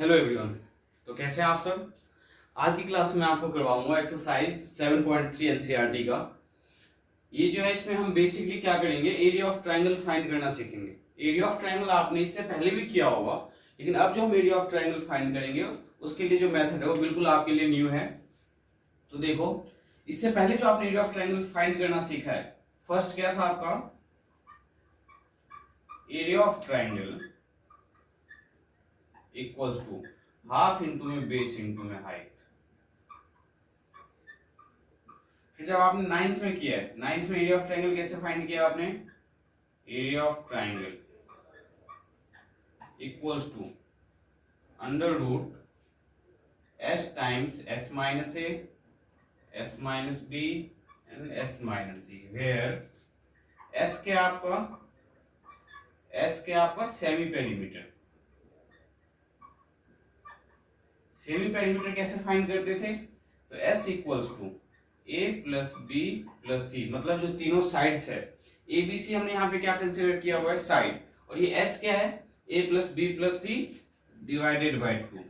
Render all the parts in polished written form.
Hello everyone. तो कैसे हैं आप सब। आज की क्लास में आपको करवाऊंगा एक्सरसाइज 7.3 एनसीईआरटी का। ये जो है इसमें हम बेसिकली क्या करेंगे, एरिया ऑफ ट्रायंगल फाइंड करना सीखेंगे। एरिया ऑफ ट्रायंगल आपने इससे पहले भी किया होगा, लेकिन अब जो हम एरिया ऑफ ट्रायंगल फाइंड करेंगे उसके लिए जो मेथड है वो बिल्कुल आपके लिए न्यू है। तो देखो, इससे पहले जो आपने एरिया ऑफ ट्रायंगल फाइंड करना सीखा है, फर्स्ट क्या था आपका, area of triangle equals to half into में बेस इंटू में हाइट। फिर जब आपने नाइन्थ में किया है, नाइन्थ में एरिया ऑफ ट्रायंगल कैसे फाइंड किया आपने, area of triangle equals to under root S times S minus A, S minus B and S minus C, where S के आपका सेमी पेरीमीटर। सेमी पेरीमीटर कैसे फाइंड करते थे, तो S equals to A plus B plus सी, मतलब जो तीनों sides है, ए बी सी हमने यहाँ पे क्या कंसिडर किया हुआ है, साइड, और ये एस क्या है, A plus B plus C divided by 2।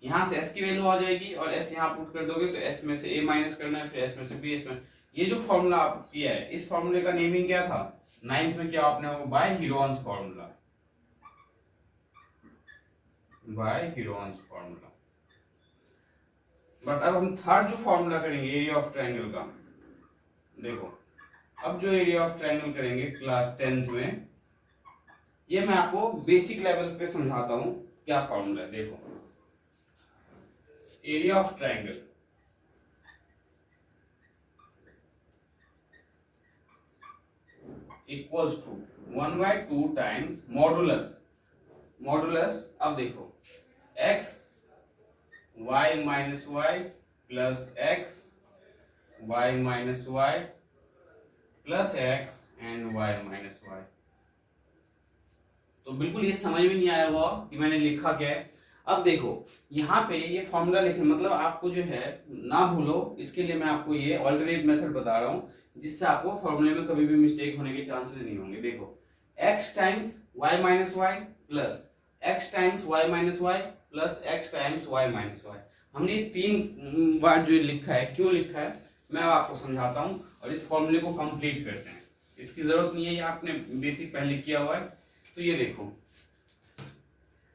यहाँ से एस की वैल्यू आ जाएगी और एस यहाँ पुट कर दोगे तो एस में से ए माइनस करना है, फिर एस में से बी, एस में ये जो फॉर्मूला आप किया है, इस फॉर्मूले का नेमिंग क्या था, नाइन्थ में किया आपने वो by Heron's formula, by Heron's formula. But अब हम थर्ड जो फॉर्मूला करेंगे एरिया ऑफ ट्रायंगल का, देखो अब जो एरिया ऑफ ट्रायंगल करेंगे क्लास 10th में, ये मैं आपको बेसिक लेवल पे समझाता हूं क्या फॉर्मूला है। देखो, area of triangle equals to 1/2 times modulus, modulus अब देखो x y minus Y plus x y minus Y plus x and y minus y. तो बिल्कुल ये समझ में नहीं आया हुआ कि मैंने लिखा क्या है। अब देखो यहाँ पे ये फॉर्मूला लिखने, मतलब आपको जो है ना भूलो, इसके लिए मैं आपको ये ऑल्टरनेट मेथड बता रहा हूँ जिससे आपको फॉर्मूले में कभी भी मिस्टेक होने के चांसेस नहीं होंगे। देखो x times y minus Y plus x times y minus Y plus x times y minus y, हमने तीन बार जो लिखा है, क्यों लिखा है मैं आपको समझाता हूँ और इस फॉर्मूले को कंप्लीट करते हैं। इसकी जरूरत नहीं है, ये आपने बेसिक पहले किया हुआ है। तो ये देखो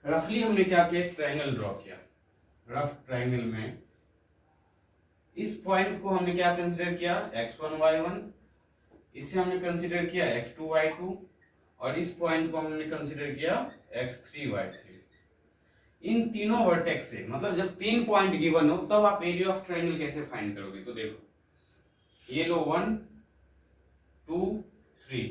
रफली हमने क्या किया, ट्रायंगल ड्रॉ किया। रफ ट्रायंगल में इस पॉइंट को हमने क्या कंसीडर किया, x1 y1, इससे हमने कंसीडर किया x2 y2, और इस पॉइंट को हमने कंसीडर किया x3 y3। इन तीनों वर्टेक्स से, मतलब जब तीन पॉइंट गिवन हो तब आप एरिया ऑफ ट्रायंगल कैसे फाइंड करोगे। तो देखो ये लो 1 2 3,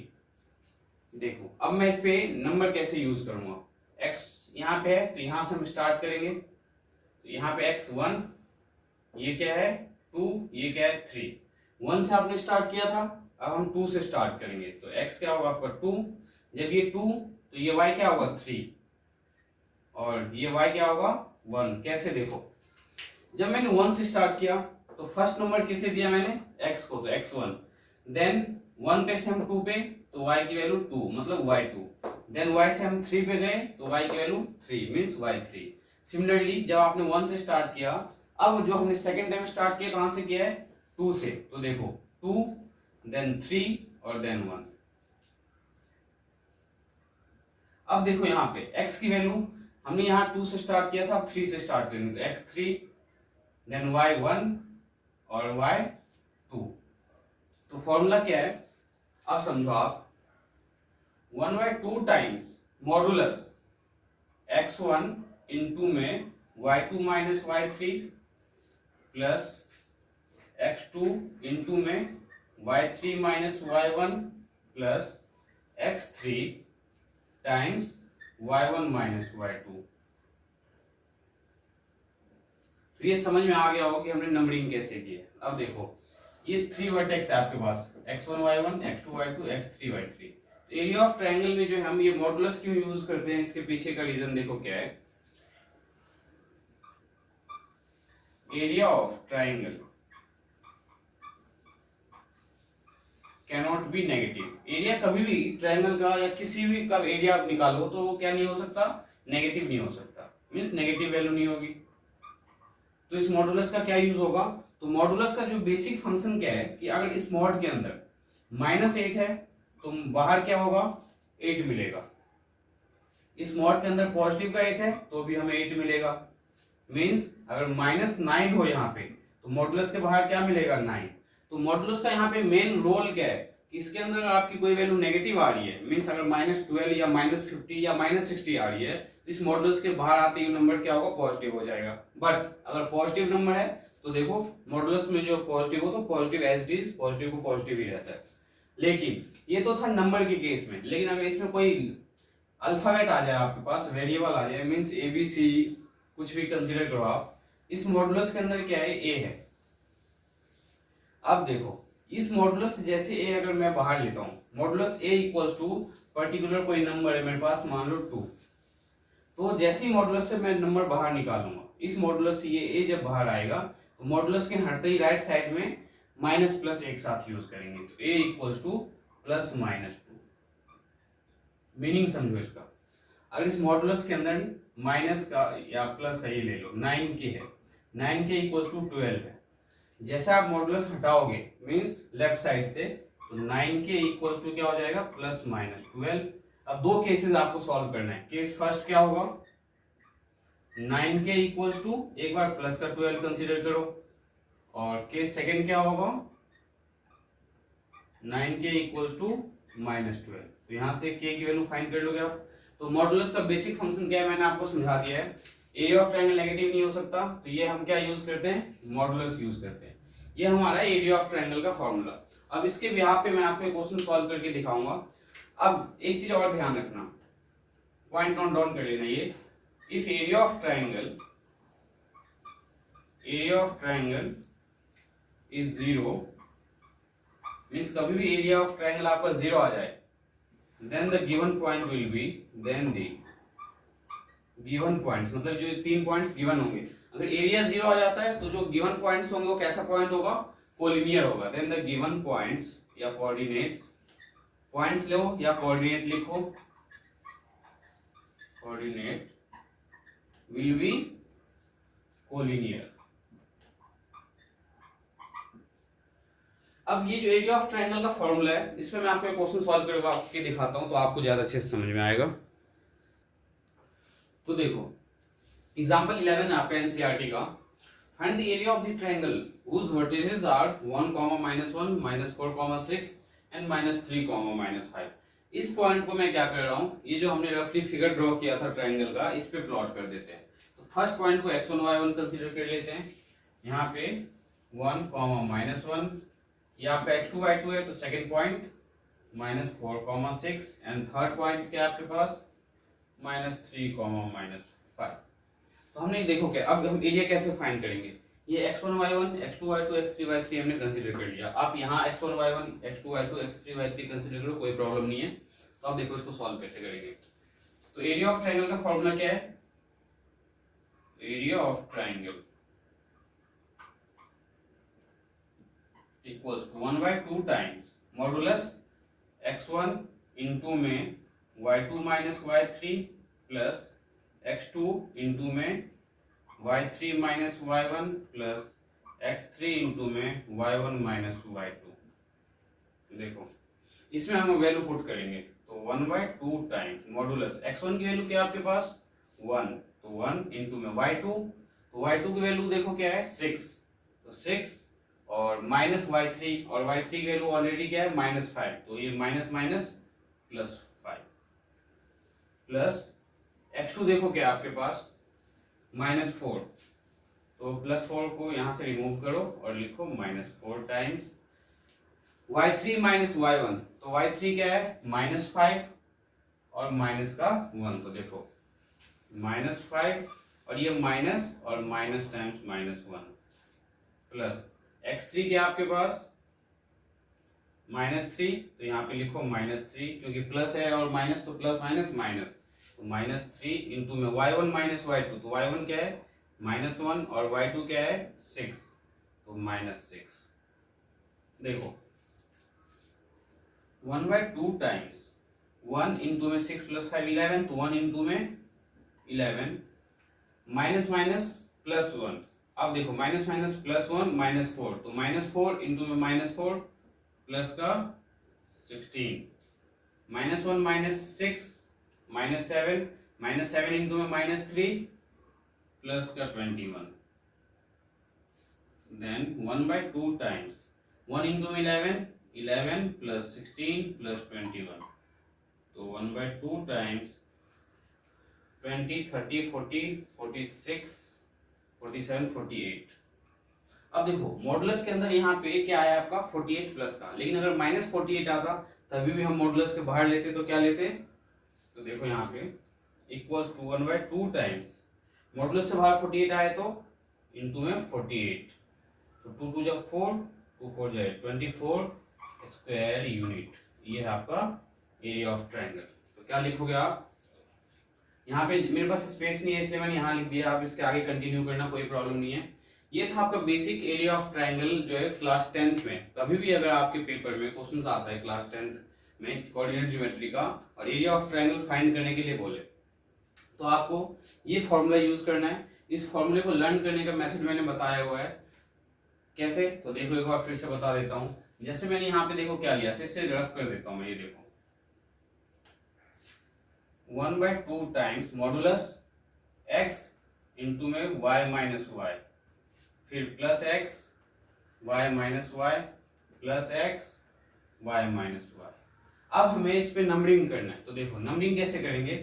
देखो अब मैं इस पे नंबर कैसे यूज करूंगा, x यहाँ पे है तो यहां से हम स्टार्ट करेंगे, तो यहाँ पे x1, ये क्या है 2, ये क्या है 3। 1 से आपने स्टार्ट किया था, अब हम 2 से स्टार्ट करेंगे, तो x क्या होगा आपका 2, जब ये 2 तो ये y क्या होगा 3, और ये y क्या होगा 1। कैसे, देखो जब मैंने 1 से स्टार्ट किया तो फर्स्ट नंबर किसे दिया मैंने, x को, तो x1, देन 1 पे से हम 2 पे तो y की वैल्यू 2 मतलब y2, देन y से हम 3 पे गए तो y की वैल्यू 3 मींस y3। सिमिलरली जब आपने 1 से स्टार्ट किया, अब जो हमने सेकंड टाइम स्टार्ट किया कहां से किया है, 2 से, तो देखो 2 देन 3 और देन 1। अब देखो यहाँ पे x की वैल्यू हमने यहाँ 2 से स्टार्ट किया था, अब 3 से स्टार्ट करेंगे, तो x3 देन y1 और y2। तो फॉर्मूला क्या है, अब समझो आप, 1/2 टाइम्स मॉडुलस x1 इंटू में y2 minus y3 plus x2 into में y3 minus y1 plus x3 times y1 minus y2। तो ये समझ में आ गया होगा कि हमने नंबरिंग कैसे की है। अब देखो ये 3 वर्टेक्स है आपके पास, x1 y1 x2 y2 x3 y3। Area of triangle में जो है हम ये मॉडुलस क्यों यूज करते हैं, इसके पीछे का रीजन देखो क्या है। Area of triangle cannot be negative. Area कभी भी ट्रायंगल का या किसी भी का एरिया आप निकालो तो वो क्या नहीं हो सकता, नेगेटिव नहीं हो सकता। मीन्स नेगेटिव वैल्यू नहीं होगी। तो इस मॉडुलस का क्या यूज होगा, तो मॉडुलस का जो बेसिक फंक्शन क्या है कि अगर इस मॉड के अंदर -8 है तो बाहर क्या होगा, 8 मिलेगा। इस मॉड के अंदर पॉजिटिव का 8 है तो भी हमें 8 मिलेगा। मीन्स अगर -9 हो यहाँ पे तो मॉडुलस के बाहर क्या मिलेगा, 9। तो मॉडुलस का यहाँ पे मेन रोल क्या है कि इसके अंदर अगर आपकी कोई वैल्यू नेगेटिव आ रही है, मीन्स अगर -12 या -50 या -60 आ रही है, तो इस मॉडुलस के बाहर आते ही नंबर क्या होगा, पॉजिटिव हो जाएगा। बट अगर पॉजिटिव नंबर है तो देखो मॉडुलस में जो पॉजिटिव हो तो positive as it is, positive को पॉजिटिव ही रहता है। लेकिन ये तो था नंबर के केस में, लेकिन अगर इसमें कोई अल्फाबेट आ जाए आपके पास, वेरिएबल आ जाए, मीन्स ABC कुछ भी कंसीडर करो आप, इस मॉडुलस के अंदर क्या है, ए है। अब देखो इस मॉडुलस जैसे ए अगर मैं बाहर लेता हूं, modulus A equals to particular कोई नंबर है मेरे पास, मान लो 2, तो जैसे ही मॉडुलस से मैं नंबर बाहर निकालूंगा, इस मॉडुलस से ये ए जब बाहर आएगा तो मॉडुलस के हटते ही राइट साइड में माइनस प्लस एक साथ यूज करेंगे, तो ए इक्वल्स टू +-2। मीनिंग समझो इसका, अगर इस मॉडुलस के अंदर माइनस का या प्लस का ये ले लो, 9k है, 9k इक्वल्स टू 12 है। जैसे आप मॉडुलस हटाओगे मींस लेफ्ट साइड से, तो 9k इक्वल्स टू क्या हो जाएगा, +-12। अब दो केसेस आपको सॉल्व करना है। केस फर्स्ट क्या होगा, 9k इक्वल्स टू, एक बार प्लस का 12 कंसीडर करो, और केस सेकंड क्या होगा, 9k इक्वल्स टू -12। तो यहाँ से k की वैल्यू फाइंड कर लोगे आप। तो मॉडुलस का बेसिक फंक्शन क्या है मैंने आपको समझा दिया है। एरिया ऑफ ट्रायंगल नेगेटिव नहीं हो सकता, तो ये हम क्या यूज करते हैं, मॉडुलस यूज करते हैं। ये हमारा एरिया ऑफ ट्रायंगल का फॉर्मूला। अब इसके बिहाफ पे मैं आपको क्वेश्चन सॉल्व करके दिखाऊंगा। अब एक चीज और ध्यान रखना, पॉइंट नोट डाउन कर लेना, ये if area of triangle is 0, means कभी भी एरिया ऑफ ट्रायंगल आपका 0 आ जाए, then the given point will be, then the given points, मतलब जो 3 पॉइंट्स गिवन होंगे, अगर एरिया 0 आ जाता है तो जो गिवन पॉइंट्स होंगे वो कैसा पॉइंट होगा, कोलिनियर होगा। then the given points या कोऑर्डिनेट्स, पॉइंट्स लो या कोऑर्डिनेट लिखो, कोऑर्डिनेट will be कोलिनियर। अब ये जो एरिया ऑफ ट्रायंगल का फॉर्मूला है, इसमें मैं आपको क्वेश्चन सॉल्व करके दिखाता हूं तो आपको ज्यादा अच्छे से समझ में आएगा। तो देखो एग्जांपल 11 आपका एनसीईआरटी का, find the area of the triangle whose vertices are 1, -1, -4, -6 and -3, -5। इस पॉइंट को मैं क्या कर रहा हूं, ये जो हमने रफली फिगर ड्रॉ किया था ट्रायंगल का, इस पे प्लॉट कर देते हैं। तो फर्स्ट पॉइंट को x1 y1 कंसीडर कर लेते हैं, यहाँ पे 1, -1, ये आपका x2 y2 है, तो second point -4, 6 and third point क्या आपके पास -3, -5। तो हमने देखो क्या, अब हम एरिया कैसे फाइंड करेंगे, ये x1 y1 x2 y2 x3 y3 हमने कंसीडर कर लिया। आप यहाँ x1 y1 x2 y2 x3 y3 consider करो, कोई प्रॉब्लम नहीं है। तो अब देखो इसको सॉल्व कैसे करेंगे। तो एरिया ऑफ ट्रायंगल का फॉर्मूला क्या है, area of triangle equals to 1/2 times modulus x1 into में y2 minus y3 plus x2 into में y3 minus y1 plus x3 into में y1 माइनस y2। देखो इसमें हम वैल्यू पुट करेंगे, तो 1/2 टाइम्स मॉडुलस x1 की वैल्यू क्या है आपके पास 1, तो 1 इंटू में y2, तो y2 की वैल्यू देखो क्या है 6, तो 6 और माइनस y3, और y3 की वैल्यू ऑलरेडी क्या है -5, तो ये माइनस माइनस +5 प्लस x2 देखो क्या आपके पास -4, तो +4 को यहां से रिमूव करो और लिखो -4 टाइम्स y3 माइनस y1, तो y3 क्या है -5 और माइनस का 1, तो देखो -5 और ये माइनस और माइनस टाइम्स -1 प्लस x3 क्या आपके पास -3, तो यहाँ पे लिखो -3 क्योंकि प्लस है और माइनस तो प्लस माइनस माइनस, तो -3 इंटू में y1 माइनस y2, तो y1 क्या है -1 और y2 क्या है 6, तो -6। देखो 1/2 टाइम्स 1 इंटू में 6 + 5 11, तो 1 इंटू में 11 माइनस माइनस प्लस वन। अब देखो minus minus plus one minus four, तो माइनस फोर इंटू में माइनस फोर प्लस का 16, minus one minus six minus seven, minus seven into में माइनस थ्री प्लस का 21, then one by two times one into में 11, 11 plus 16 plus 21, तो one by two times 20, 30, 40, 46, 47, 48। अब देखो modulus के अंदर यहाँ पे क्या आया आपका 48 प्लस का, लेकिन अगर माइनस 48 आता तभी भी हम मॉडुलस के बाहर लेते तो क्या लेते, तो देखो यहाँ पे equals to one by two times modulus से बाहर 48 आए तो इंटू में 48, तो टू टू जब फोर, टू फोर जाए 24 स्क्वायर यूनिट। ये है आपका एरिया ऑफ ट्रायंगल। तो क्या लिखोगे आप, यहाँ पे मेरे पास स्पेस नहीं है इसलिए मैंने यहाँ लिख दिया, आप इसके आगे कंटिन्यू करना, कोई प्रॉब्लम नहीं है। ये था आपका बेसिक एरिया ऑफ ट्रायंगल जो है क्लास 10th में। कभी भी अगर आपके पेपर में क्वेश्चन आता है क्लास 10th में कोऑर्डिनेट ज्योमेट्री का और एरिया ऑफ ट्रायंगल फाइंड करने के लिए बोले, तो आपको ये फॉर्मूला यूज करना है। इस फॉर्मूले को लर्न करने का मेथड मैंने बताया हुआ है कैसे, तो देखो एक बार फिर से बता देता हूँ। जैसे मैंने यहाँ पे देखो क्या लिया, फिर से रफ कर देता हूँ मैं, ये देखो one by two times modulus X into में वाई माइनस वाई, फिर plus X Y minus Y plus X Y minus Y. अब हमें इस पे नंबरिंग करना है, तो देखो नंबरिंग कैसे करेंगे,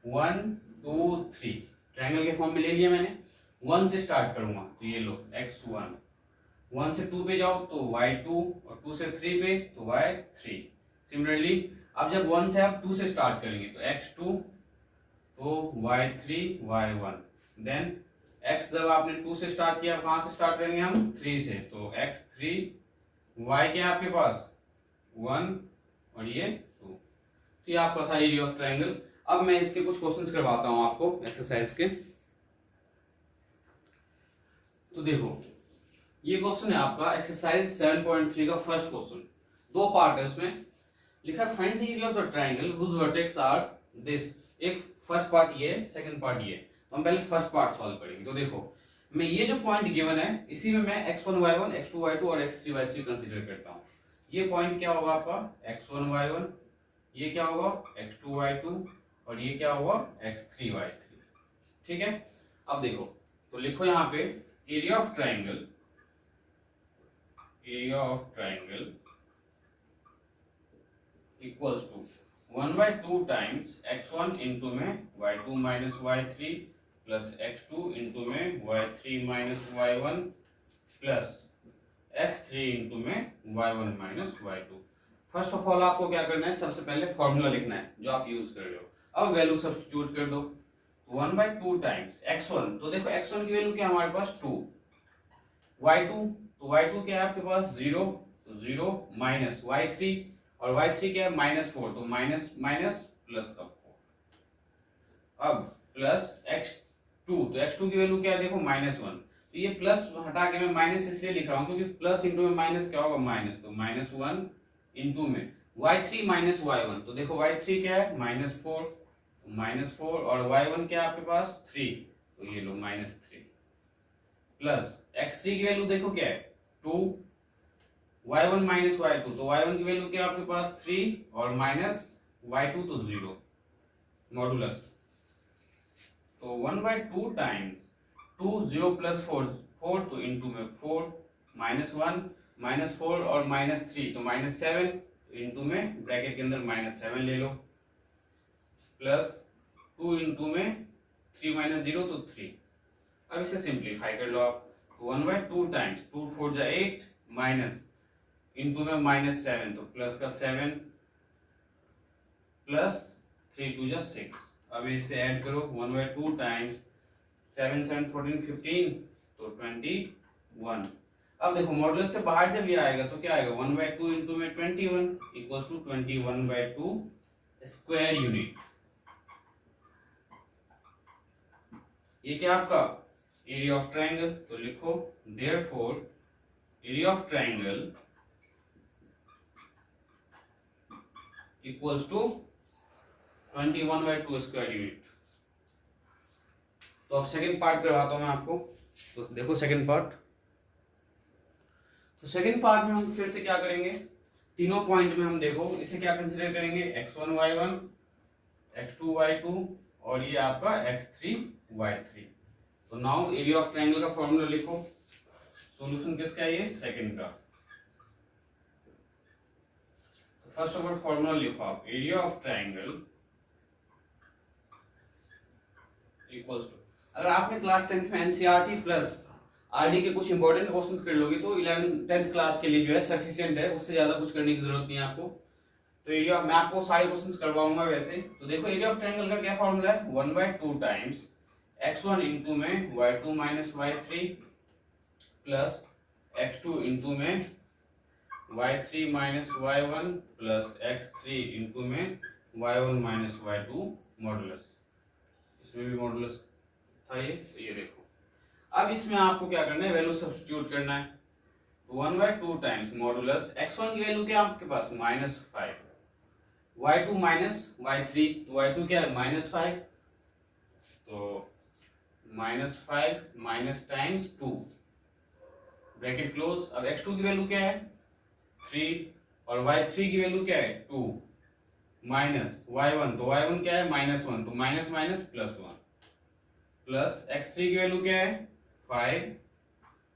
1 2 3 ट्रायंगल के फॉर्म में ले लिया मैंने। 1 से स्टार्ट करूंगा तो ये लो x1, 1 से 2 पे जाओ तो y2 और 2 से 3 पे तो y3। सिमिलरली अब जब 1 से आप 2 से स्टार्ट करेंगे तो x2 तो y3 y1, देन x जब आपने 2 से स्टार्ट किया, कहां से स्टार्ट करेंगे हम 3 से, तो x3, y क्या है आपके पास 1 और ये 2। तो ये आपका था एरिया ऑफ ट्रायंगल। अब मैं इसके कुछ क्वेश्चंस करवाता हूं आपको एक्सरसाइज के। तो देखो ये क्वेश्चन है आपका एक्सरसाइज 7.3 का फर्स्ट क्वेश्चन। दो पार्ट है उसमें, लिखा find the area of the triangle whose vertex are this. एक फर्स्ट पार्ट ये है, सेकंड पार्ट ये है। तो हम पहले फर्स्ट पार्ट सॉल्व करेंगे। तो देखो मैं ये जो पॉइंट गिवन है इसी में मैं x1 y1 x2 y2 और x3 y3 कंसीडर करता हूँ। ये पॉइंट क्या होगा आपका x1 y1, ये क्या होगा x2 y2 और ये क्या होगा x3 y3। ठीक है, अब देखो तो लिखो यहाँ पे area of triangle, area of triangle equals to 1/2 times x1 into में y2 minus y3 plus x2 into में y3 minus y1 plus x3 into में y1 minus y2। First of all आपको क्या करना है, सबसे पहले फॉर्मूला लिखना है जो आप यूज कर रहे हो। अब वैल्यू सब्स्टिट्यूट कर दो, 1/2 टाइम्स x1, तो देखो x1 की वैल्यू क्या है हमारे पास 2, y2 तो y2 क्या है आपके पास 0, तो 0 माइनस y3 और y3 क्या है -4, तो माइनस माइनस प्लस का 4। अब प्लस x2, तो x2 की वैल्यू क्या है देखो -1, तो ये प्लस हटा के मैं माइनस इसलिए लिख रहा हूँ क्योंकि प्लस इंटू में माइनस क्या होगा माइनस, तो -1 इंटू में y3 माइनस y1, तो देखो y3 क्या है -4, -4 और y1 क्या है आपके पास 3, तो ये लो -3 प्लस x3 की वैल्यू देखो क्या है 2, y1 माइनस y2, तो y1 की वैल्यू क्या है आपके पास 3 और माइनस y2 तो 0 मॉडुलस, तो 1/2 टाइम्स 2 0 प्लस 4 4, तो इंटू में 4 -1 -4 और -3 तो -7, इंटू में ब्रैकेट के अंदर -7 ले लो प्लस 2 इंटू में 3 माइनस 0 तो 3। अब इसे सिंप्लीफाई कर लो आप, 1/2 टाइम्स 2 4 जा 8 माइनस इंटू में -7 तो प्लस का 7 प्लस 3 2 जा 6। अब इसे ऐड करो 1/2 टाइम्स 7 7 14 15 तो 21। अब देखो मॉडुलस से बाहर जब ये आएगा तो क्या आएगा 1/2 इंटू में 21 इक्वल्स टू 21/2 स्क्वायर यूनिट। ये क्या आपका एरिया ऑफ ट्रायंगल, तो लिखो therefore area of triangle equals to 21/2 square unit. तो अब सेकंड पार्ट करवाता हूँ मैं आपको। तो देखो सेकंड पार्ट। तो सेकंड पार्ट में हम फिर से क्या करेंगे, तीनों पॉइंट में हम देखो इसे क्या कंसीडर करेंगे, x1 y1, x2 y2 और ये आपका x3 y3। तो नाउ एरिया ऑफ ट्रायंगल का फॉर्मूला लिखो। सॉल्यूशन किसका है, ये सेकंड का। तो फर्स्ट ऑफ ऑल फॉर्मूला लिखो आप, area of triangle equals to, अगर आपने क्लास 10th में एनसीईआरटी प्लस आरडी के कुछ इंपॉर्टेंट क्वेश्चंस कर लोगे तो 11th 10th क्लास के लिए जो है सफिशिएंट है, उससे ज्यादा कुछ करने की जरूरत नहीं है आपको। तो एरिया मैं आपको सारे क्वेश्चंस करवाऊंगा वैसे। तो देखो एरिया ऑफ ट्रायंगल का क्या फॉर्मूला है, 1/2 टाइम्स x1 इंटू में y2 minus y3 plus x2 into में y3 minus y1 plus x3 into में y1 माइनस y2 मॉडुलस। इसमें भी मॉडुलस था ये, तो ये देखो। अब इसमें आपको क्या करना है, वैल्यू सब्स्टिट्यूट करना है। तो 1/2 टाइम्स मॉडुलस x1 की वैल्यू क्या है आपके पास, -5, y2 माइनस y3, तो y2 क्या है -5, तो -5 माइनस टाइम्स 2 ब्रैकेट क्लोज। अब x2 की वैल्यू क्या है 3 और y3 की वैल्यू क्या है 2 माइनस y1, तो y1 क्या है -1, तो माइनस माइनस +1 प्लस x3 की वैल्यू क्या है 5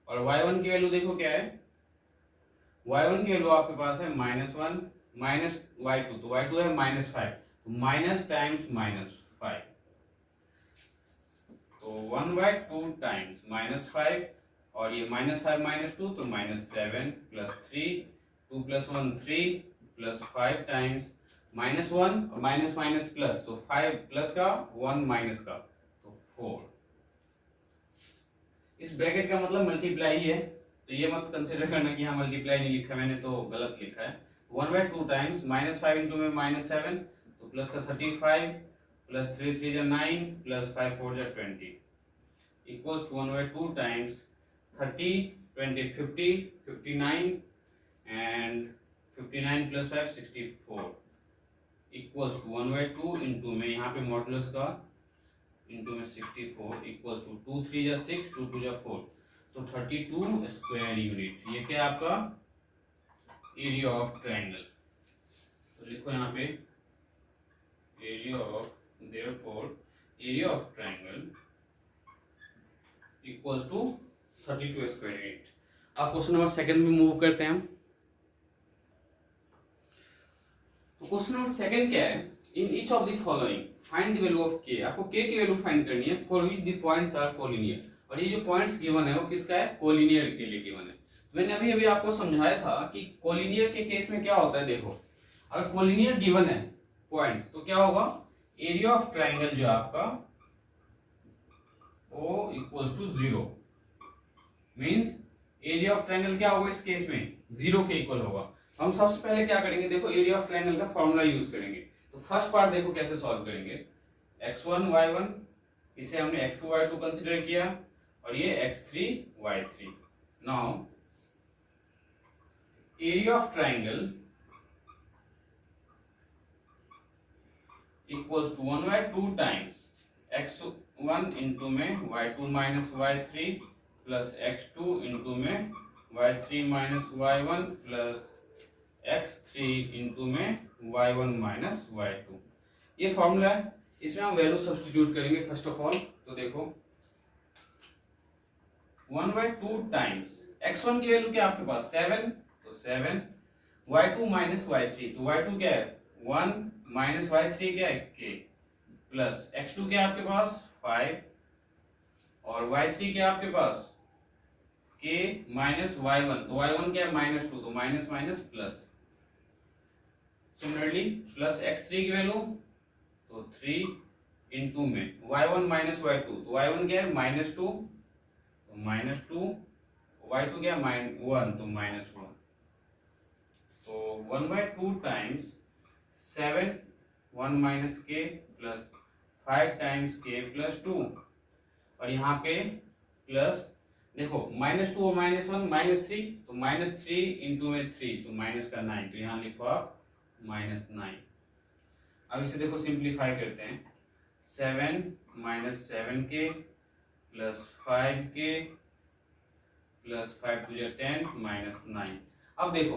और y1 की वैल्यू देखो क्या है, y1 की वैल्यू आपके पास है -1 माइनस y2, तो y2 है -5, तो माइनस टाइम्स -5, तो 1/2 टाइम्स -5 और ये -5 - 2 तो -7 प्लस 3, 2 + 1 3 प्लस 5 टाइम्स -1 और माइनस माइनस प्लस, तो 5 प्लस का 1 माइनस का, तो 4। इस ब्रैकेट का मतलब मल्टीप्लाई है, तो ये मत कंसीडर करना कि हाँ मल्टीप्लाई नहीं लिखा मैंने तो गलत लिखा है। 1/2 टाइम्स -5 इंटू में -7, तो प्लस का 35 प्लस 3 3 जा 9 प्लस 5 4 जा 20 equals to 1/2 times 30 20 50 59 and 59 plus 5 64 equals to 1/2 into में यहाँ पे मॉडुलस का इंटू में 64 इक्वल्स टू 2 3 जा 6 2 2 जा 4, तो 32 स्क्वायर यूनिट। ये क्या आपका एरिया ऑफ ट्रायंगल। तो लिखो यहाँ पे area of, therefore area of triangle equals to 32 square unit. अब क्वेश्चन नंबर सेकंड में मूव करते हैं हम। तो क्वेश्चन नंबर सेकंड क्या है, in each of the following find the value of k। आपको k की वैल्यू फाइंड करनी है for which the points are collinear. और ये जो पॉइंट्स गिवन है वो किसका है, कोलिनियर के लिए गिवन है। मैंने अभी अभी आपको समझाया था कि कोलिनियर के केस में क्या होता है। देखो अगर कोलिनियर गिवन है पॉइंट्स तो क्या होगा, एरिया ऑफ ट्रायंगल जो आपका O equals to 0, means area of triangle क्या होगा इस केस में 0 के इक्वल होगा। हम सबसे पहले क्या करेंगे, देखो एरिया ऑफ ट्रायंगल का फॉर्मूला यूज करेंगे। तो फर्स्ट पार्ट देखो कैसे सॉल्व करेंगे, x1 y1 इसे हमने x2 y2 कंसीडर किया और ये x3 y3। Now area of triangle equals to 1/2 times x1 into में y2 minus y3 plus x2 into में y3 minus y1 plus x3 into में y1 माइनस y2। ये formula है, इसमें हम वैल्यू सब्स्टिट्यूट करेंगे फर्स्ट ऑफ ऑल। तो देखो 1/2 टाइम्स x1 की वैल्यू क्या आपके पास 7, तो 7 y2 माइनस y3, तो y2 क्या है 1 माइनस y3 क्या है k प्लस x2 क्या है आपके पास 5 और y3 क्या है आपके पास k माइनस y1, तो y1 क्या है -2, तो minus minus plus. Similarly plus x3 की वैल्यू तो 3 इंटू में y1 माइनस y2, तो y1 क्या है -2, तो -2 y2 क्या है -1, तो -1, तो 1/2 times 7 1 minus k plus 5 times k plus 2 और यहाँ पे प्लस देखो -2 और -1 -3, तो -3 इंटू में 3 तो माइनस का 9, तो यहाँ लिखो आप -9। अब इसे देखो सिंप्लीफाई करते हैं, 7 - 7k plus 5k plus 5 to 10 minus 9। अब देखो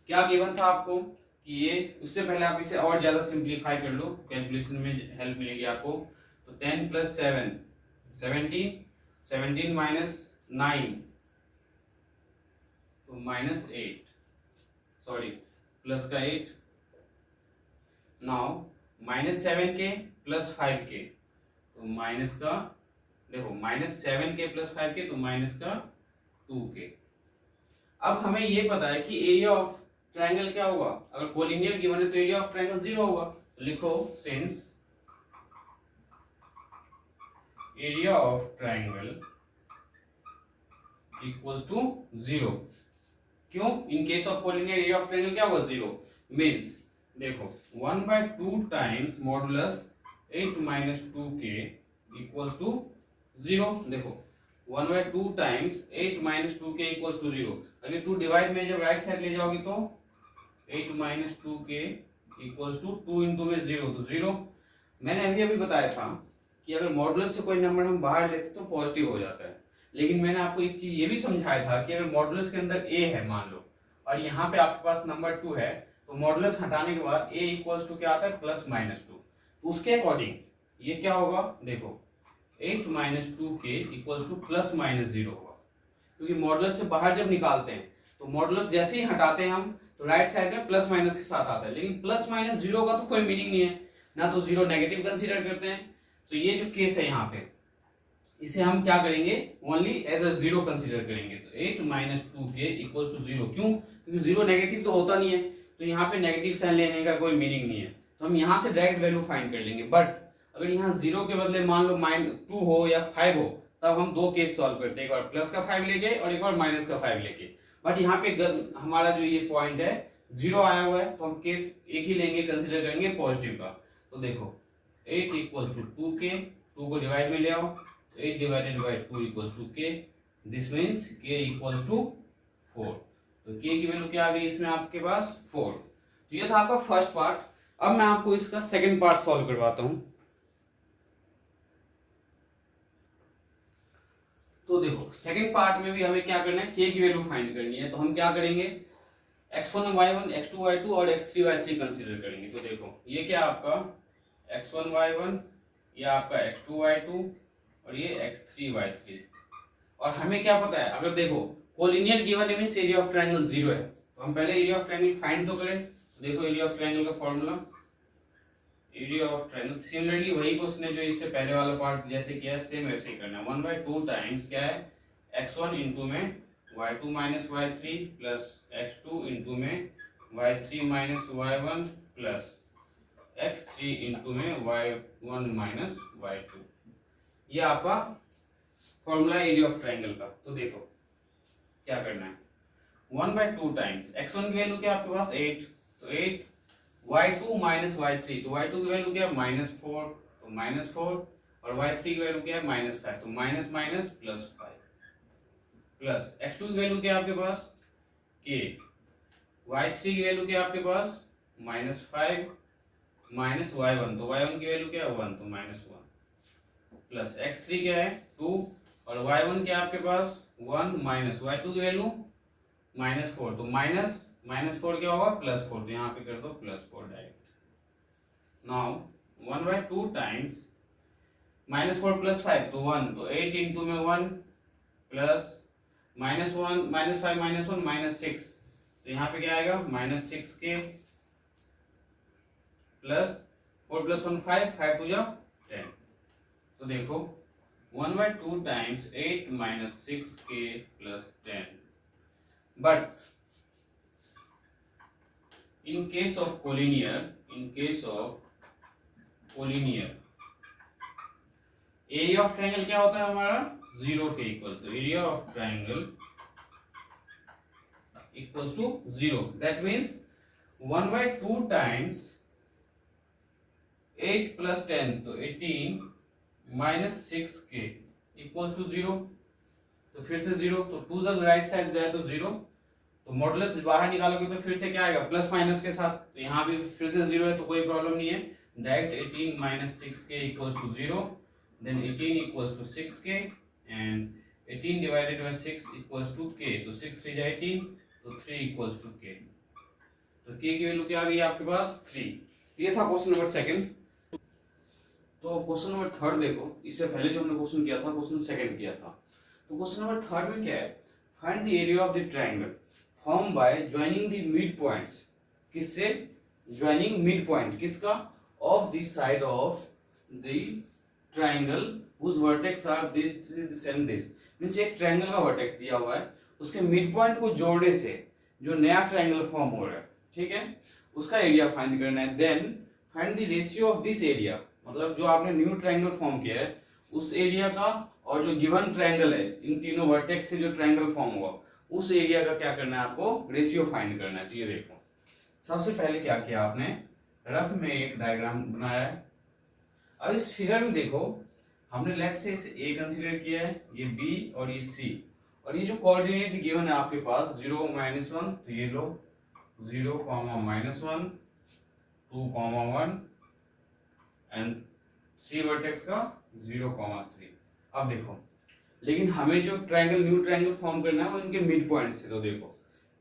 क्या गिवन था आपको कि ये, उससे पहले आप इसे और ज्यादा सिंप्लीफाई कर लो, कैलकुलेशन में हेल्प मिलेगी आपको। तो 10 प्लस 7 17, 17 माइनस 9 तो माइनस 8, सॉरी प्लस का 8। Now minus 7k plus 5k तो माइनस का, देखो माइनस 7k प्लस 5k तो माइनस का 2k। अब हमें ये पता है कि एरिया ऑफ ट्रायंगल क्या होगा, अगर कोलिनियर गिवन है तो एरिया ऑफ ट्रायंगल 0 होगा। तो लिखो since area of triangle equals to 0। क्यों? In case of collinear area of triangle क्या होगा, 0। मीन्स देखो 1/2 times modulus 8 minus 2k equals to 0। देखो 1/2 times 8 minus 2k equals to 0। अगर 2 डिवाइड में जब राइट साइड ले जाओगे तो 8 minus 2k equals to 2 into में 0 तो 0। मैंने अभी अभी बताया था कि अगर मॉडुलस से कोई नंबर हम बाहर लेते तो पॉजिटिव हो जाता है, लेकिन मैंने आपको एक चीज ये भी समझाया था कि अगर मॉडुलस के अंदर a है मान लो, और यहाँ पे आपके पास नंबर 2 है, तो मॉडुलस हटाने के बाद a इक्वल्स टू क्या आता है, प्लस माइनस 2। तो उसके अकॉर्डिंग ये क्या होगा, देखो 8 minus 2k equals two plus minus 0 होगा, क्योंकि मॉडुलस से बाहर जब निकालते हैं तो मॉडुलस जैसे ही हटाते हैं हम तो राइट साइड में प्लस माइनस के साथ आता है, लेकिन प्लस माइनस 0 का तो कोई मीनिंग नहीं है ना, तो 0 नेगेटिव कंसीडर करते हैं। तो ये जो केस है यहाँ पे, इसे हम क्या करेंगे, ओनली एज अ 0 कंसीडर करेंगे। तो 8 माइनस 2k इक्वल्स टू 0। क्यों? क्योंकि 0 नेगेटिव तो होता नहीं है, तो यहाँ पे नेगेटिव साइन लेने का कोई मीनिंग नहीं है, तो हम यहाँ से डायरेक्ट वैल्यू फाइंड कर लेंगे। बट अगर यहाँ 0 के बदले मान लो -2 हो या 5 हो, तब हम दो केस सॉल्व करते हैं, एक बार प्लस का 5 लेके और एक बार माइनस का 5 लेके। बट यहाँ पे हमारा जो ये पॉइंट है 0 आया हुआ है, तो हम केस एक ही लेंगे, कंसिडर करेंगे पॉजिटिव का। तो देखो 8 इक्वल्स टू 2k, 2 को डिवाइड में ले आओ, 8 divided by 2 equals to k, this means k equals to 4। तो k की वैल्यू क्या आ गई इसमें आपके पास 4। तो ये था आपका फर्स्ट पार्ट। अब मैं आपको इसका सेकंड पार्ट सॉल्व करवाता हूं। तो देखो सेकंड पार्ट में भी हमें क्या करना है, k की वैल्यू फाइंड करनी है। तो हम क्या करेंगे, x1 y1 x2 y2 और x3 y3 कंसीडर करेंगे। तो देखो ये क्या आपका x1 y1, ये आपका x2 y2 और ये x3 y3। और हमें क्या पता है, अगर देखो collinear given means area of triangle 0 है, तो हम पहले एरिया ऑफ ट्रायंगल फाइंड तो करें। तो देखो एरिया ऑफ ट्रायंगल का formula, area of triangle similarly वही क्वेश्चन है जो इससे पहले वाला पार्ट जैसे किया है, सेम वैसे ही करना है। 1/2 टाइम्स क्या है, x1 इंटू में y2 minus y3 plus x2 into में y3 minus y1 plus x3 into में y1 माइनस y2। ये आपका फॉर्मूला एरिया ऑफ ट्रायंगल का। तो देखो क्या करना है, 1/2 टाइम्स x1 की वैल्यू क्या आपके पास 8, तो 8 y2 माइनस y3, तो y2 की वैल्यू क्या है -4, तो -4, और y3 की वैल्यू क्या है -5, तो minus minus plus 5, plus x2 की वैल्यू क्या है आपके पास k, y3 की वैल्यू क्या है आपके पास -5 माइनस y1, तो y1 की वैल्यू क्या है 1, तो -1, प्लस x3 क्या है 2, और y1 क्या है आपके पास 1 माइनस y2 की वैल्यू -4, तो -4 क्या होगा +4, तो यहाँ पे कर दो +4 डायरेक्ट। नाउ 1/2 टाइम्स -4 प्लस 5 तो 1, तो 8 इंटू में 1 प्लस -1 -5 -1 -6, तो यहाँ पे क्या आएगा -6k प्लस 4 प्लस 1 5, 5 टू जा 10। तो देखो 1/2 times 8 minus 6k plus 10। But in case of collinear area of triangle क्या होता है हमारा 0 के इक्वल, तो area of triangle equals to 0, that means 1/2 times 8 plus 10, तो 18 माइनस 6k इक्वल्स टू 0। तो फिर से 0, तो 2 जब राइट साइड जाए तो 0, तो मॉडुलस बाहर निकालोगे तो फिर से क्या आएगा प्लस माइनस के साथ, तो यहाँ भी फिर से 0 है, तो कोई प्रॉब्लम नहीं है, direct 18 minus 6k equals to 0, then 18 equals to 6k and 18 divided by 6 equals to k, तो 6 3 जा 18, तो 3 इक्वल्स टू k, तो k की वैल्यू क्या आ गई आपके पास 3। ये था क्वेश्चन नंबर सेकंड। तो क्वेश्चन नंबर थर्ड देखो, इससे पहले जो हमने क्वेश्चन किया था क्वेश्चन सेकंड किया था, तो क्वेश्चन नंबर थर्ड में क्या है, find the area of the triangle form by joining the mid points, किससे, जॉइनिंग मिड पॉइंट किसका, of the side of the triangle whose vertex are this and this, means एक triangle का vertex दिया हुआ है, उसके मिड पॉइंट को जोड़ने से जो नया ट्रायंगल फॉर्म हो रहा है, ठीक है, उसका एरिया फाइंड करना है। Then find the ratio of this area, मतलब जो आपने न्यू ट्रायंगल फॉर्म किया है उस एरिया का और जो गिवन ट्रायंगल है, इन तीनों वर्टेक्स से जो ट्रायंगल फॉर्म हुआ उस एरिया का क्या करना है आपको, रेशियो फाइंड करना है। तो ये देखो, सबसे पहले क्या किया आपने, रफ में एक डायग्राम बनाया है। अब इस फिगर में देखो, हमने लेफ्ट से इसे ए कंसीडर किया है, ये बी और ये सी, और ये जो कोऑर्डिनेट गिवन है आपके पास 0 -1, तो ये लो 0, -1, 2, 1 एंड सी वर्टेक्स का 0, 3। अब देखो, लेकिन हमें जो ट्रायंगल न्यू ट्रायंगल फॉर्म करना है वो इनके मिड पॉइंट से, तो देखो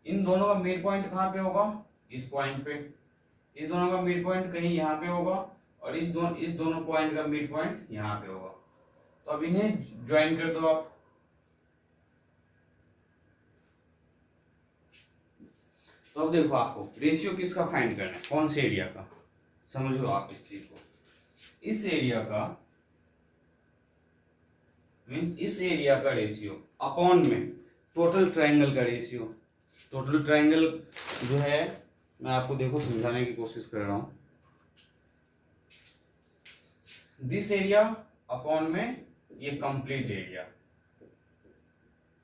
इन दोनों का मिड पॉइंट कहाँ पे होगा, इस पॉइंट पे, इस दोनों का मिड पॉइंट कहीं यहाँ पे होगा, और इस दोनों पॉइंट का मिड पॉइंट यहाँ पे होगा। तो अब इन्हें ज्वाइन कर दो आप। तो अब देखो, आपको रेशियो किसका फाइंड करना है, कौन से एरिया का, समझो आप इस चीज को, इस एरिया का मींस इस एरिया का रेशियो अपॉन में टोटल ट्रायंगल का रेशियो। टोटल ट्रायंगल जो है, मैं आपको देखो समझाने की कोशिश कर रहा हूं, दिस एरिया अपॉन में ये कंप्लीट एरिया,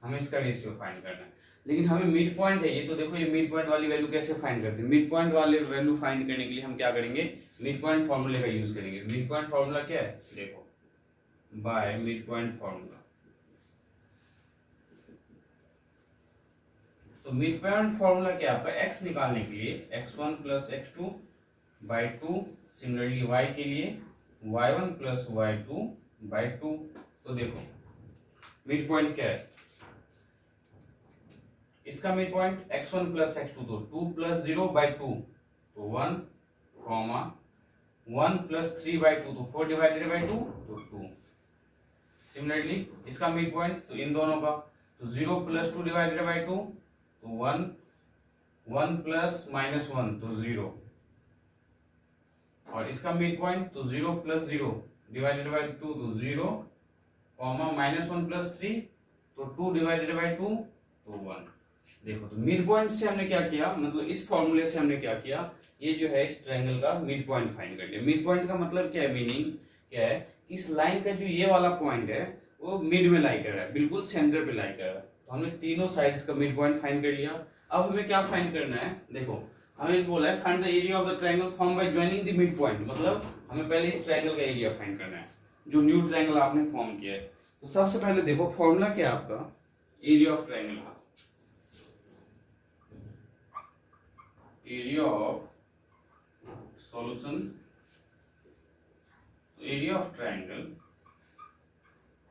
हमें इसका रेशियो फाइंड करना है। लेकिन हमें मिड पॉइंट है ये, तो देखो ये मिड पॉइंट वाली वैल्यू कैसे फाइंड करते हैं, मिड पॉइंट वाले वैल्यू फाइंड करने के लिए हम क्या करेंगे, मिड पॉइंट फार्मूले का यूज करेंगे। मिड पॉइंट फार्मूला क्या है, देखो बाय मिड पॉइंट फार्मूला। तो मिड पॉइंट फार्मूला क्या है आपका, x निकालने के लिए x1 + x2 by 2, similarly y के लिए y1 + y2 by 2। तो देखो मिड पॉइंट क्या है, इसका मिड पॉइंट x1 + x2, तो 2 + 0 by 2, तो 1, 1 + 3 by 2, तो 4 डिवाइडेड बाय 2, तो 2। सिमिलरली इसका मिड पॉइंट, तो इन दोनों का, तो 0 + 2 डिवाइडेड बाय 2, तो 1, 1 + -1, तो 0, और इसका मिड पॉइंट, तो 0 + 0 डिवाइडेड बाय 2, तो 0, -1 + 3, तो 2 डिवाइडेड बाय 2, तो 1। देखो, तो मिड पॉइंट से हमने क्या किया, मतलब इस फॉर्मूले से हमने क्या किया, ये जो है इस ट्रायंगल का मिड पॉइंट फाइंड कर लिया। मिड पॉइंट का मतलब क्या है, मीनिंग क्या है कि इस लाइन का जो ये वाला पॉइंट है वो मिड में लाई कर रहा है, बिल्कुल सेंटर पे लाई कर रहा है। तो हमने तीनों साइड्स का मिड पॉइंट फाइंड कर लिया। अब हमें क्या फाइंड करना है, देखो हमें बोला है find the area of the triangle form by joining the mid point, मतलब हमें पहले इस ट्रायंगल का एरिया फाइंड करना है जो न्यू ट्रायंगल आपने फॉर्म किया है। तो सबसे पहले देखो फॉर्मूला क्या है आपका, एरिया ऑफ ट्रायंगल का, area of solution, area of triangle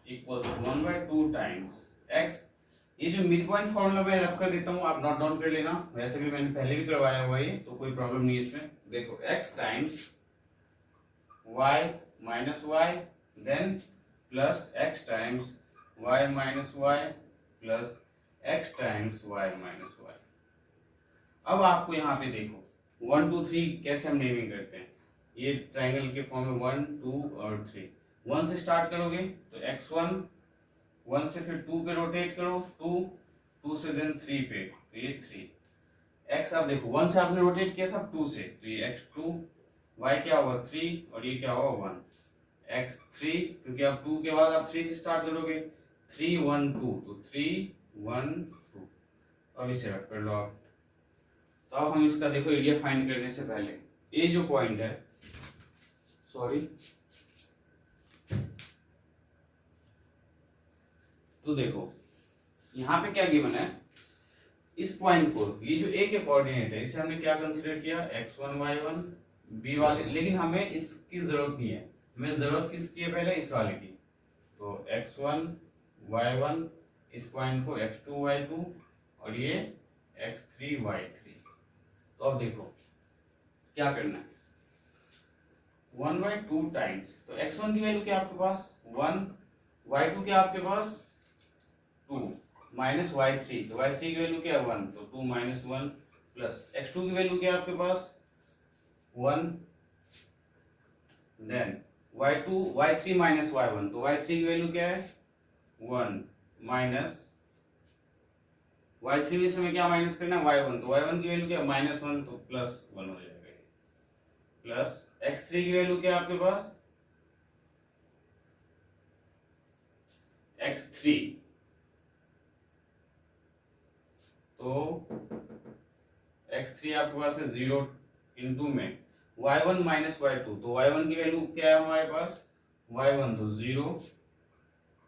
equals 1/2 times x। ये जो मिड पॉइंट फॉर्मूला मैं रफ कर देता हूँ, आप नोट डाउन कर लेना, वैसे भी मैंने पहले भी करवाया हुआ है तो कोई प्रॉब्लम नहीं है इसमें। देखो x times y - y then plus x times y - y plus x times y - y। अब आपको यहाँ पे देखो 1 2 3 कैसे हम नेमिंग करते हैं, ये ट्रायंगल के फॉर्म में 1 2 और 3। 1 से स्टार्ट करोगे तो x1, 1 से फिर 2 पे रोटेट करो, 2 से देन 3 पे, तो ये 3 x। आप देखो 1 से आपने रोटेट किया था 2 से, तो ये x2, y क्या होगा 3 और ये क्या होगा 1, x3, क्योंकि आप 2 के बाद आप 3 से स्टार्ट करोगे, 3 1 2, तो 3 1 2। अब इसे रख कर लो आप। तो अब हम इसका देखो एरिया फाइंड करने से पहले ये जो पॉइंट है, सॉरी, तो देखो यहाँ पे क्या गिवन है, इस पॉइंट को, ये जो ए के कोऑर्डिनेट है इसे हमने क्या कंसीडर किया, x1 y1 b वाले, लेकिन हमें इसकी जरूरत नहीं है, हमें जरूरत किसकी है, पहले इस वाले की। तो x1 y1, इस पॉइंट को x2 y2 और ये x3 y3। तो अब देखो क्या करना है, 1/2 टाइम्स, तो x1 की वैल्यू क्या आपके पास 1, y2 क्या आपके पास 2 माइनस y3, तो y3 की वैल्यू क्या है 1, तो 2 माइनस 1 प्लस x2 की वैल्यू क्या है आपके पास 1, then y2 y3 minus y1, तो y3 की वैल्यू क्या है 1 माइनस y3 में से हमें क्या माइनस करना है y1, तो y1 की वैल्यू क्या है -1, तो +1 हो जाएगा ये, प्लस x3 की वैल्यू क्या है आपके पास x3, तो x3 आपके पास है 0 इंटू में y1 माइनस y2, तो y1 की वैल्यू क्या है हमारे पास y1, तो 0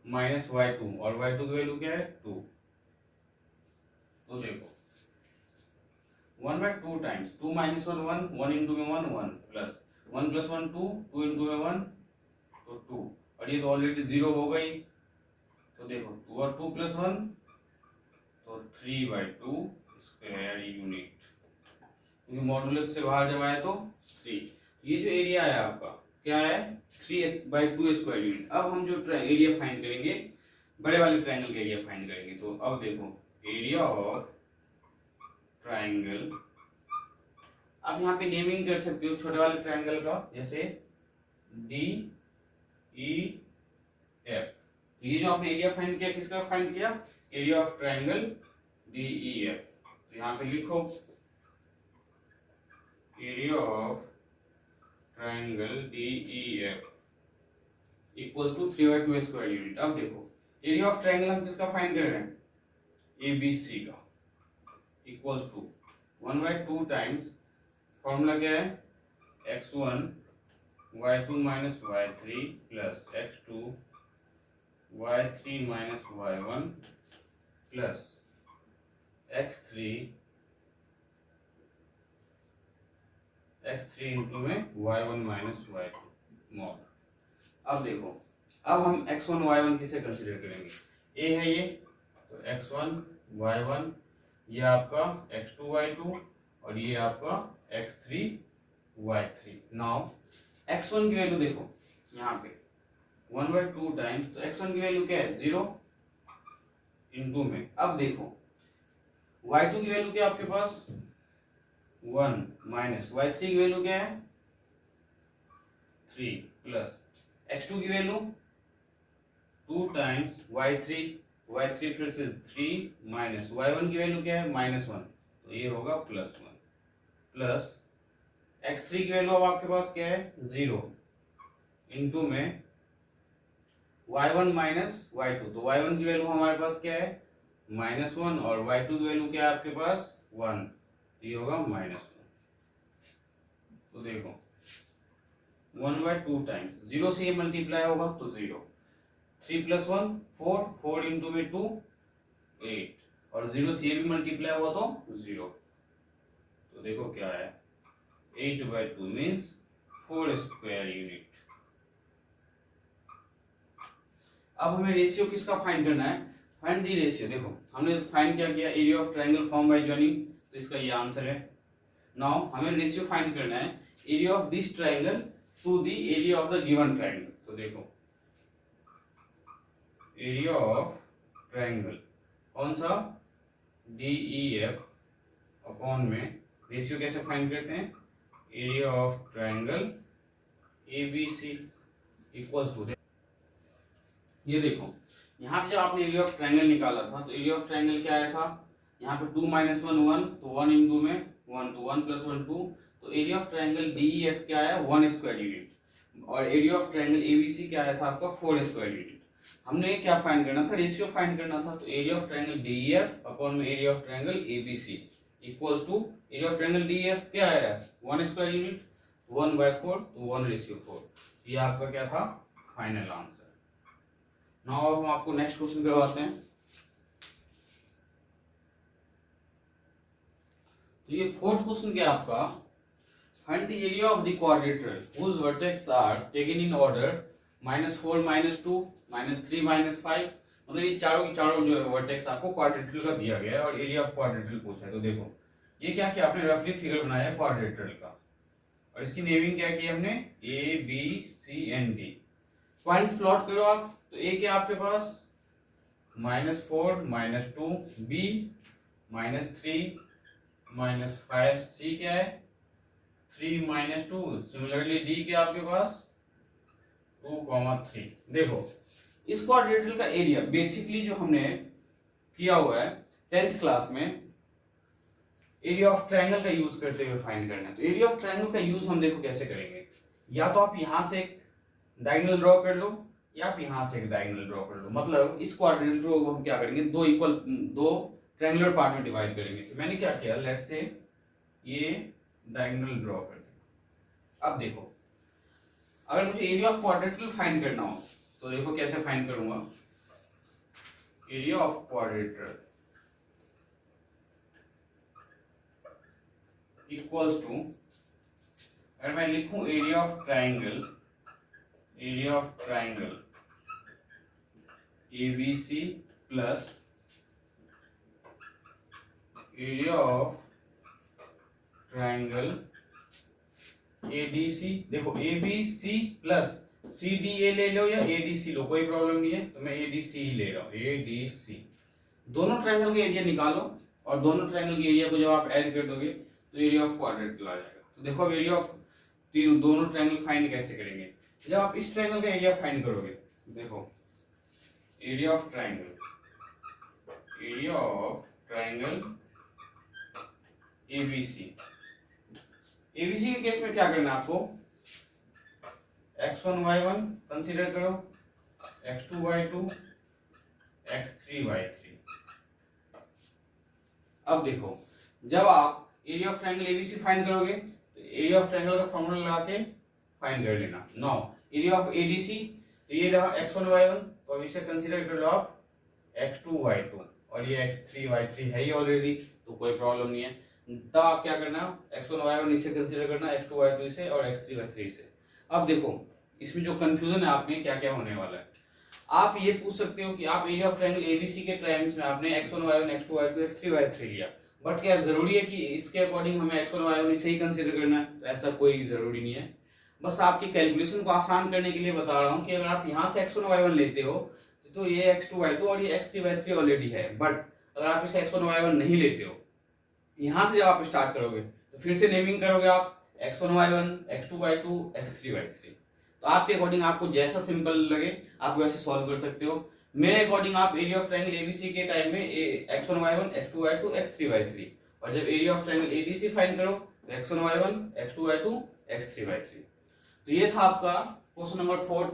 माइनस y2 और y2 की वैल्यू क्या है 2। तो देखो 1/2 टाइम्स 2 माइनस 1 1, 1 इंटू में 1 1 प्लस 1 प्लस 1 2, 2 इंटू में 1 तो 2, और ये तो ऑलरेडी 0 हो गई, तो देखो 2 और 2 प्लस 1 तो 3/2 स्क्वायर यूनिट, क्योंकि मॉडुलस से बाहर जब आए तो 3। ये जो एरिया है आपका क्या है 3/2 स्क्वायर यूनिट। अब हम जो एरिया फाइंड करेंगे बड़े वाले ट्रायंगल का एरिया फाइंड करेंगे, तो अब देखो एरिया ऑफ ट्रायंगल, आप यहाँ पे नेमिंग कर सकते हो छोटे वाले ट्रायंगल का, जैसे DEF। ये जो आपने एरिया फाइंड किया किसका फाइंड किया, एरिया ऑफ ट्रायंगल DEF। तो यहाँ पे लिखो area of triangle DEF equals to 3/2 square unit. अब देखो एरिया ऑफ ट्रायंगल हम किसका फाइंड कर रहे हैं ABC का, इक्वल्स टू 1/2 टाइम्स, फॉर्मूला क्या है x1 y2 minus y3 plus x2 y3 minus y1 plus x3 into में y1 माइनस y2 मॉड। अब देखो अब हम x1 y1 किसे कंसीडर करेंगे, a है ये, तो x1 y1 ये आपका x2 y2 और ये आपका x3 y3। नाउ x1 की वैल्यू देखो यहाँ पे 1/2 टाइम्स, तो x1 की वैल्यू क्या है 0 इंटू में, अब देखो y2 की वैल्यू क्या है आपके पास 1 माइनस y3 की वैल्यू क्या है 3 प्लस x2 की वैल्यू 2 टाइम्स y3 फिर से 3 माइनस y1 की वैल्यू क्या है -1, तो ये होगा +1 प्लस x3 की वैल्यू अब आपके पास क्या है 0 इंटू में y1 माइनस y2, तो y1 की वैल्यू हमारे पास क्या है -1 और y2 की वैल्यू क्या है आपके पास 1, ये होगा -1। तो देखो 1/2 टाइम्स 0 से ये मल्टीप्लाई होगा तो 0, 3 प्लस 1 4, 4 इंटू में 2 8 और 0 से ये भी मल्टीप्लाई हुआ तो 0, तो देखो क्या है 8/2 मीन्स 4 स्क्वायर यूनिट। अब हमें रेशियो किसका फाइंड करना है, फाइंड दी रेशियो। देखो हमने फाइंड क्या किया area of triangle form by joining, तो इसका ये आंसर है। नाउ हमें रेशियो फाइंड करना है area of this triangle to the area of the given triangle. तो देखो एरिया ऑफ ट्रायंगल कौन सा DEF अपॉन में रेशियो कैसे फाइंड करते हैं area of triangle ABC equals to, ये देखो यहाँ पे जब आपने एरिया ऑफ ट्रायंगल निकाला था तो एरिया ऑफ ट्रायंगल क्या आया था यहाँ पे 2 माइनस 1 1, तो 1 इंटू में 1, तो 1 प्लस 1 2, तो एरिया ऑफ ट्रायंगल DEF क्या आया 1 स्क्वायर यूनिट, और एरिया ऑफ ट्रायंगल ABC क्या आया था आपका 4 स्क्वायर यूनिट। हमने क्या फाइंड करना था रेशियो फाइंड करना था, तो area of triangle DEF upon में area of triangle ABC equals to area of triangle DEF क्या आया 1 स्क्वायर यूनिट 1/4, तो 1:4, ये आपका क्या था फाइनल आंसर। नाउ अब हम आपको नेक्स्ट क्वेश्चन करवाते हैं। तो ये फोर्थ क्वेश्चन क्या है आपका, find the area of the quadrilateral whose vertex are taken in order -4 -2 -3 -5 मतलब ये चारों की चारों जो है वर्टेक्स आपको क्वाड्रेट्रल का दिया गया है और एरिया ऑफ क्वाड्रेट्रल पूछा है। तो देखो ये क्या किया आपने, रफली फिगर बनाया है क्वाड्रेट्रल का और इसकी नेमिंग क्या की हमने, A B C and D. Points plot करो आप, तो ए क्या आपके पास -4 -2, बी -3 -5, सी क्या है 3 -2, सिमिलरली डी क्या आपके पास 2, 3। देखो इस क्वाड्रेट्रल का एरिया बेसिकली जो हमने किया हुआ है 10th क्लास में, एरिया ऑफ ट्रायंगल का यूज करते हुए फाइंड करना है। तो एरिया ऑफ ट्रायंगल का यूज हम देखो कैसे करेंगे, या तो आप यहां से एक डायगोनल ड्रॉ कर लो या आप यहां से एक डायगोनल ड्रॉ कर लो। मतलब इस क्वाड्रेट्रल को हम क्या करेंगे, दो ट्रायंगुलर पार्ट में डिवाइड करेंगे। तो मैंने क्या किया, लेट्स से ये डायगोनल ड्रॉ कर दिया। अब देखो अगर मुझे एरिया ऑफ क्वाड्रेट्रल फाइंड करना हो तो देखो कैसे फाइंड करूंगा, एरिया ऑफ क्वाड्रेट्रल इक्वल्स टू, अगर मैं लिखूं area of triangle ABC plus area of triangle ADC। देखो ABC प्लस CDA ले लो या ADC लो, कोई प्रॉब्लम नहीं है, तो मैं ADC ही ले रहा हूँ, ADC। दोनों ट्रायंगल के एरिया निकालो और दोनों ट्रायंगल के एरिया को जब आप ऐड कर दोगे तो एरिया ऑफ क्वाड्रेट्रल आ जाएगा। तो देखो अब एरिया ऑफ दोनों ट्रायंगल फाइंड कैसे करेंगे, जब आप इस ट्रायंगल का एरिया फाइंड करोगे, देखो एरिया ऑफ ट्रायंगल ABC के केस में क्या करना है आपको, x1 y1 कंसीडर करो, x2 y2 x3 y3। अब देखो जब आप area of triangle ABC find करोगे तो एरिया ऑफ ट्रायंगल का फॉर्मूला लगा के फाइंड कर लेना। नाउ एरिया ऑफ ADC, तो ये रहा x1 y1, तो अब इसे कंसीडर कर लो आप x2 y2 और ये x3 y3 है ही ऑलरेडी, तो कोई प्रॉब्लम नहीं है। तब आप क्या करना, x1 y1 इसे कंसीडर करना, x2 y2 इसे और x3 y3 इसे। अब देखो इसमें जो कंफ्यूजन है आप में क्या क्या होने वाला है, आप ये पूछ सकते हो कि आप एरिया ऑफ ट्रायंगल ABC के ट्रायंगल्स में आपने x1 y1 x2 y2 x3 y3 लिया, बट क्या जरूरी है कि इसके अकॉर्डिंग हमें x1 y1 इसे ही कंसीडर करना है? तो ऐसा कोई जरूरी नहीं है, बस आपकी कैलकुलेशन को आसान करने के लिए बता रहा हूँ कि अगर आप यहाँ से x1 y1 लेते हो तो ये x2 y2 और ये x3 y3 ऑलरेडी है, बट अगर आप इसे x1 y1 नहीं लेते हो, यहाँ से जब आप स्टार्ट करोगे तो फिर से नेमिंग करोगे आप x1 y1 x2 y2 x3 y3। तो आपके अकॉर्डिंग आपको जैसा सिंपल लगे आप वैसे सॉल्व कर सकते हो। मेरे अकॉर्डिंग आप एरिया ऑफ ट्रायंगल ABC के टाइम में x1 y1 x2 y2 x3 y3, और जब area of triangle ADC find करो तो x1 y1 x2 y2 x3 y3। तो ये था आपका क्वेश्चन नंबर 4